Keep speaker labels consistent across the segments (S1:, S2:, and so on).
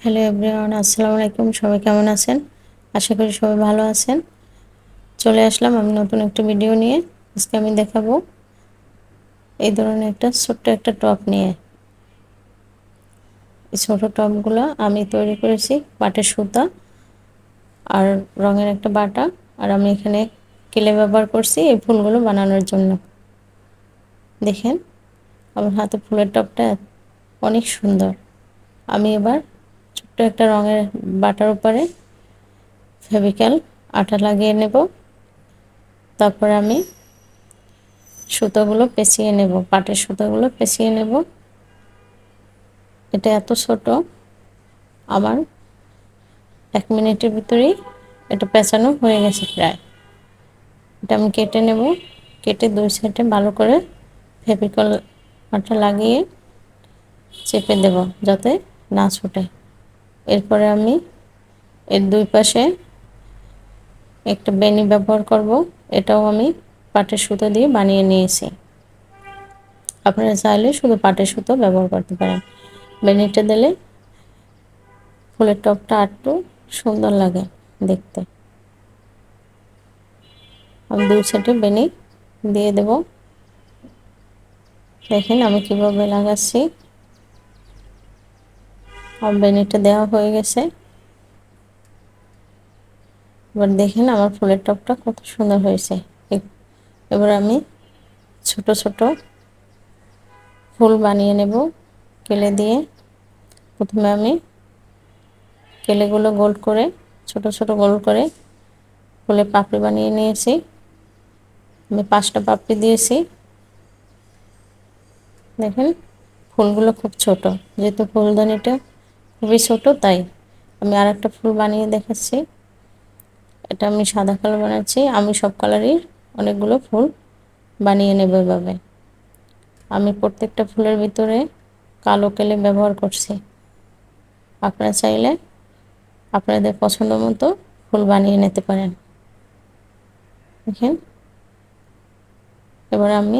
S1: Hello everyone, আসসালামু আলাইকুম। সবাই কেমন আছেন? আশা করি সবাই ভালো আছেন। চলে আসলাম আমি নতুন একটা ভিডিও নিয়ে। আজকে আমি দেখাবো এই ধরনের ছোট্ট একটা টপ নিয়ে। এই ছোট টপগুলো আমি তৈরি করেছি পাটের সুতা আর রঙের একটা বাটা, আর আমি এখানে কিলে ব্যবহার করছি এই ফুলগুলো বানানোর জন্য। দেখেন আমার হাতে ফুলের টপটা অনেক সুন্দর। আমি এবার ছোট্ট একটা রঙের বাটার উপরে ফেভিক্যাল আঠা লাগিয়ে নেব। তারপর আমি সুতোগুলো পেঁচিয়ে নেব, পাটের সুতোগুলো পেঁচিয়ে নেব। এটা এত ছোট, আমার 1 মিনিটের ভিতরেই এটা পেঁচানো হয়ে গেছে প্রায়। এটা আমি কেটে নেব, কেটে দুই সাইডে ভালো করে ফেভিকল আঠা লাগিয়ে চেপে দেব যাতে না ছুটে। এরপরে আমি এর দুই পাশে একটা বেনি ব্যবহার করব। এটাও আমি পাটের সুতো দিয়ে বানিয়ে নিয়েছি। আপনারা চাইলে শুধু পাটের সুতো ব্যবহার করতে পারেন। বেনিটা দিলে ফুলের টপটা আরটু সুন্দর লাগে দেখতে। আমি দুই সাইডে বেনি দিয়ে দেব। দেখেন আমি কিভাবে লাগাচ্ছি। আমার বেনিটা দেওয়া হয়ে গেছে। এবার দেখেন আমার ফুলের টপটা কত সুন্দর হয়েছে। এবার আমি ছোট ছোট ফুল বানিয়ে নেব কেলে দিয়ে। প্রথমে আমি কেলেগুলো গোল করে ছোট ছোট গোল করে ফুলের পাপড়ি বানিয়ে নিয়েছি। আমি 5টা পাপড়ি দিয়েছি। দেখেন ফুলগুলো খুব ছোট, যেহেতু ফুলদানিটা খুবই ছোট তাই আমি আরেকটা ফুল বানিয়ে দেখাচ্ছি। এটা আমি সাদা কালার বানাচ্ছি। আমি সব কালারই অনেকগুলো ফুল বানিয়ে নেব এভাবে। আমি প্রত্যেকটা ফুলের ভিতরে কালো কেলে ব্যবহার করছি। আপনারা চাইলে আপনাদের পছন্দ মতো ফুল বানিয়ে নিতে পারেন। দেখেন এবার আমি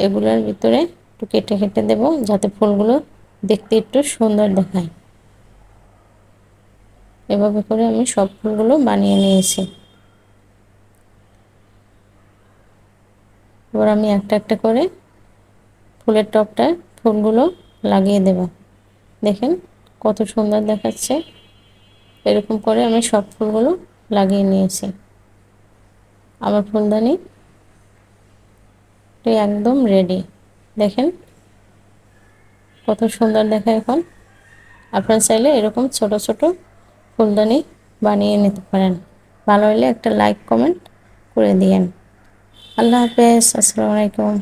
S1: এগুলোর ভিতরে একটু কেটে কেটে দেব যাতে ফুলগুলো দেখতে একটু সুন্দর দেখায়। এভাবে করে আমি সব ফুলগুলো বানিয়ে নিয়েছি। এবার আমি একটা একটা করে ফুলের টপটায় ফুলগুলো লাগিয়ে দেব। দেখেন কত সুন্দর দেখাচ্ছে। এরকম করে আমি সব ফুলগুলো লাগিয়ে নিয়েছি। আমার ফুলদানি একদম রেডি। দেখেন কত সুন্দর দেখায় এখন। আপনারা চাইলে এরকম ছোট ছোট ফুলদানি বানিয়ে নিতে পারেন। ভালো হলে একটা লাইক কমেন্ট করে দিয়েন। আল্লাহ হাফেজ, আসসালামু আলাইকুম।